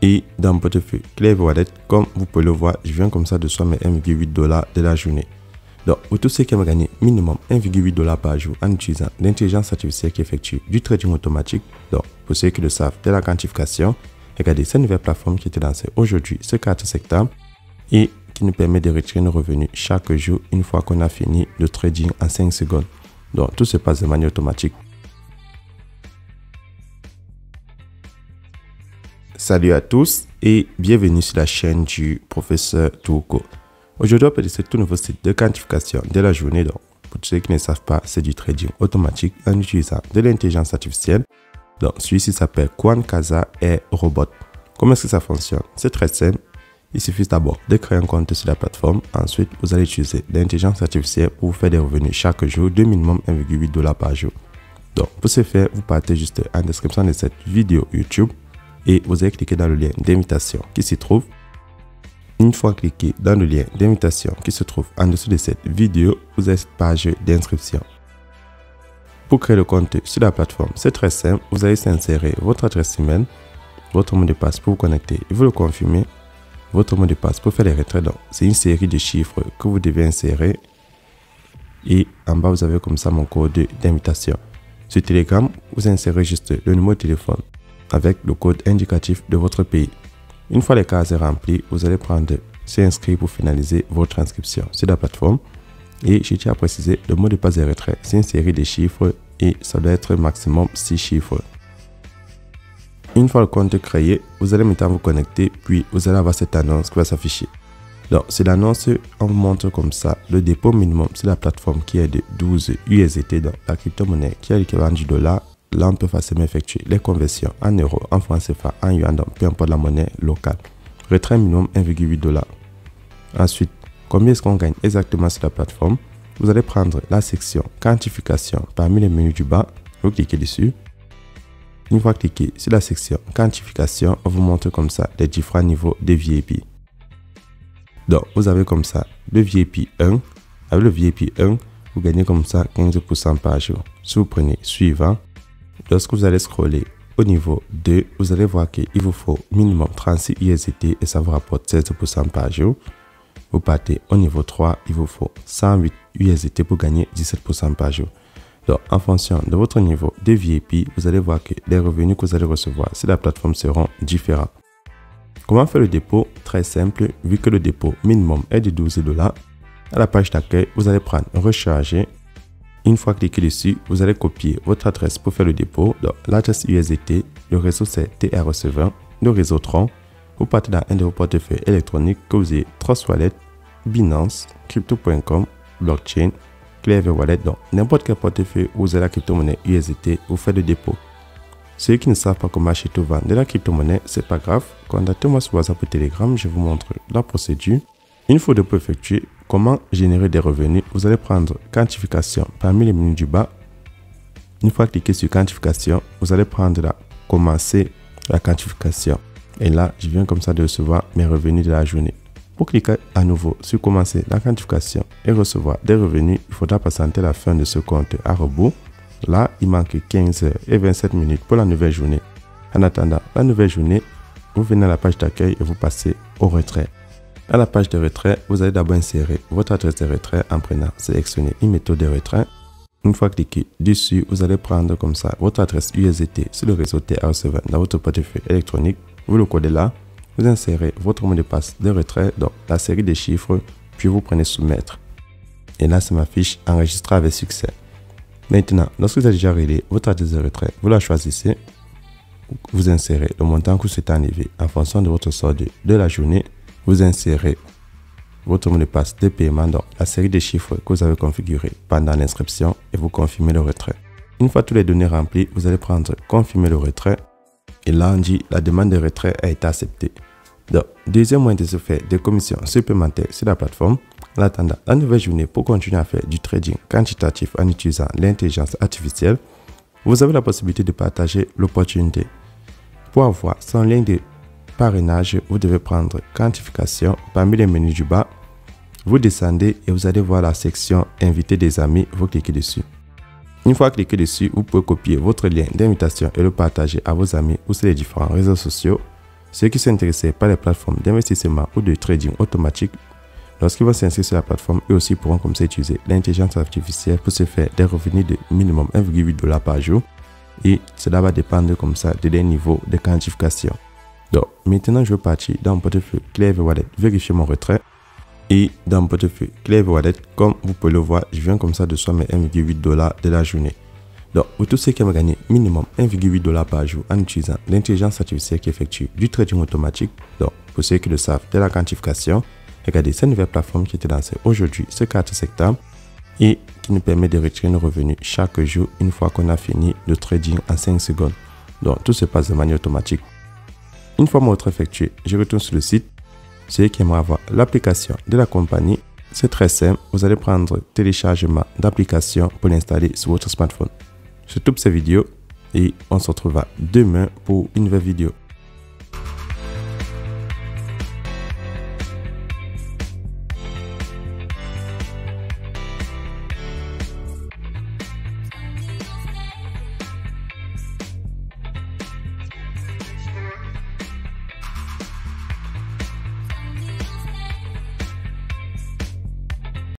Et dans mon portefeuille Clever Wallet, comme vous pouvez le voir, je viens comme ça de soit mes 1,8 $ de la journée. Donc, pour tous ceux qui aiment gagner minimum 1,8 $ par jour en utilisant l'intelligence artificielle qui effectue du trading automatique, donc pour ceux qui le savent, de la quantification, regardez cette nouvelle plateforme qui était lancée aujourd'hui, ce 4 septembre, et qui nous permet de retirer nos revenus chaque jour une fois qu'on a fini le trading en 5 secondes. Donc, tout se passe de manière automatique. Salut à tous et bienvenue sur la chaîne du professeur Touko. Aujourd'hui, on peut tester tout nouveau site de quantification de la journée. Donc, pour ceux qui ne savent pas, c'est du trading automatique en utilisant de l'intelligence artificielle. Donc, celui-ci s'appelle Quantcasa et Robot. Comment est-ce que ça fonctionne? C'est très simple. Il suffit d'abord de créer un compte sur la plateforme. Ensuite, vous allez utiliser l'intelligence artificielle pour vous faire des revenus chaque jour de minimum 1,8 $ par jour. Donc, pour ce faire, vous partez juste en description de cette vidéo YouTube et vous allez cliquer dans le lien d'invitation qui s'y trouve. Une fois cliqué dans le lien d'invitation qui se trouve en dessous de cette vidéo, vous avez cette page d'inscription. Pour créer le compte sur la plateforme, c'est très simple. Vous allez insérer votre adresse email, votre mot de passe pour vous connecter et vous le confirmez. Votre mot de passe pour faire les retraits. Donc, c'est une série de chiffres que vous devez insérer. Et en bas, vous avez comme ça mon code d'invitation. Sur Telegram, vous insérez juste le numéro de téléphone avec le code indicatif de votre pays. Une fois les cases remplies, vous allez prendre s'inscrire pour finaliser votre inscription sur la plateforme. Et je tiens à préciser, le mot de passe des retraits, c'est une série de chiffres et ça doit être maximum 6 chiffres. Une fois le compte créé, vous allez maintenant vous connecter, puis vous allez avoir cette annonce qui va s'afficher. Donc, c'est l'annonce, on vous montre comme ça le dépôt minimum sur la plateforme qui est de 12 USDT, donc la crypto-monnaie qui est l'équivalent du dollar. Là, on peut facilement effectuer les conversions en euros, en francs CFA, en yuan, donc peu importe la monnaie locale. Retrait minimum 1,8 $. Ensuite, combien est-ce qu'on gagne exactement sur la plateforme? Vous allez prendre la section quantification parmi les menus du bas, vous cliquez dessus. Une fois cliqué sur la section quantification, on vous montre comme ça les différents niveaux de VIP. Donc, vous avez comme ça le VIP 1. Avec le VIP 1, vous gagnez comme ça 15% par jour. Si vous prenez suivant, lorsque vous allez scroller au niveau 2, vous allez voir qu'il vous faut minimum 36 USDT et ça vous rapporte 16% par jour. Vous partez au niveau 3, il vous faut 108 USDT pour gagner 17% par jour. Donc, en fonction de votre niveau de VIP, vous allez voir que les revenus que vous allez recevoir sur la plateforme seront différents. Comment faire le dépôt? Très simple, vu que le dépôt minimum est de 12 $. À la page d'accueil, vous allez prendre recharger. Une fois cliqué dessus, vous allez copier votre adresse pour faire le dépôt. Donc, l'adresse USDT, le réseau c'est TR20, le réseau Tron. Vous partez dans un de vos portefeuilles électroniques que vous ayez Trust Wallet, Binance, Crypto.com, Blockchain, Clever Wallet. Donc, n'importe quel portefeuille où vous avez la crypto-monnaie USDT, vous faites le dépôt. Ceux qui ne savent pas comment acheter ou vendre de la crypto-monnaie, c'est pas grave. Contactez-moi sur WhatsApp ou Telegram, je vous montre la procédure. Une fois le dépôt effectué, comment générer des revenus? Vous allez prendre quantification parmi les menus du bas. Une fois cliqué sur quantification, vous allez prendre commencer la quantification. Et là, je viens comme ça de recevoir mes revenus de la journée. Pour cliquer à nouveau sur commencer la quantification et recevoir des revenus, il faudra patienter la fin de ce compte à rebours. Là, il manque 15 h et 27 minutes pour la nouvelle journée. En attendant la nouvelle journée, vous venez à la page d'accueil et vous passez au retrait. À la page de retrait, vous allez d'abord insérer votre adresse de retrait en prenant sélectionner une méthode de retrait. Une fois cliqué dessus, vous allez prendre comme ça votre adresse USDT sur le réseau TR20 dans votre portefeuille électronique. Vous le codez là, vous insérez votre mot de passe de retrait, donc la série de chiffres, puis vous prenez soumettre. Et là, ça m'affiche enregistrer avec succès. Maintenant, lorsque vous avez déjà réglé votre adresse de retrait, vous la choisissez, vous insérez le montant que vous souhaitez enlever en fonction de votre solde de la journée. Vous insérez votre mot de passe de paiement, donc la série de chiffres que vous avez configuré pendant l'inscription et vous confirmez le retrait. Une fois toutes les données remplies, vous allez prendre confirmer le retrait et là on dit la demande de retrait a été acceptée. Donc, deuxième moyen de se faire des commissions supplémentaires sur la plateforme. En attendant la nouvelle journée pour continuer à faire du trading quantitatif en utilisant l'intelligence artificielle, vous avez la possibilité de partager l'opportunité. Pour avoir son lien de parrainage, vous devez prendre quantification parmi les menus du bas. Vous descendez et vous allez voir la section inviter des amis, vous cliquez dessus. Une fois cliqué dessus, vous pouvez copier votre lien d'invitation et le partager à vos amis ou sur les différents réseaux sociaux. Ceux qui sont intéressés par les plateformes d'investissement ou de trading automatique, lorsqu'ils vont s'inscrire sur la plateforme, eux aussi pourront comme ça utiliser l'intelligence artificielle pour se faire des revenus de minimum 1,8 $ par jour. Et cela va dépendre comme ça de leur niveau de quantification. Donc maintenant je vais partir dans mon portefeuille Clever Wallet, vérifier mon retrait. Et dans mon portefeuille Clever Wallet, comme vous pouvez le voir, je viens comme ça de somme 1,8 $ de la journée. Donc pour tous ceux qui aiment gagner minimum 1,8 $ par jour en utilisant l'intelligence artificielle qui effectue du trading automatique, donc pour ceux qui le savent de la quantification, regardez cette nouvelle plateforme qui était lancée aujourd'hui ce 4 septembre et qui nous permet de retirer nos revenus chaque jour une fois qu'on a fini le trading en 5 secondes. Donc tout se passe de manière automatique. Une fois mon retrait effectué, je retourne sur le site. Ceux qui aimeraient avoir l'application de la compagnie, c'est très simple. Vous allez prendre téléchargement d'application pour l'installer sur votre smartphone. C'est tout pour cette vidéo et on se retrouvera demain pour une nouvelle vidéo.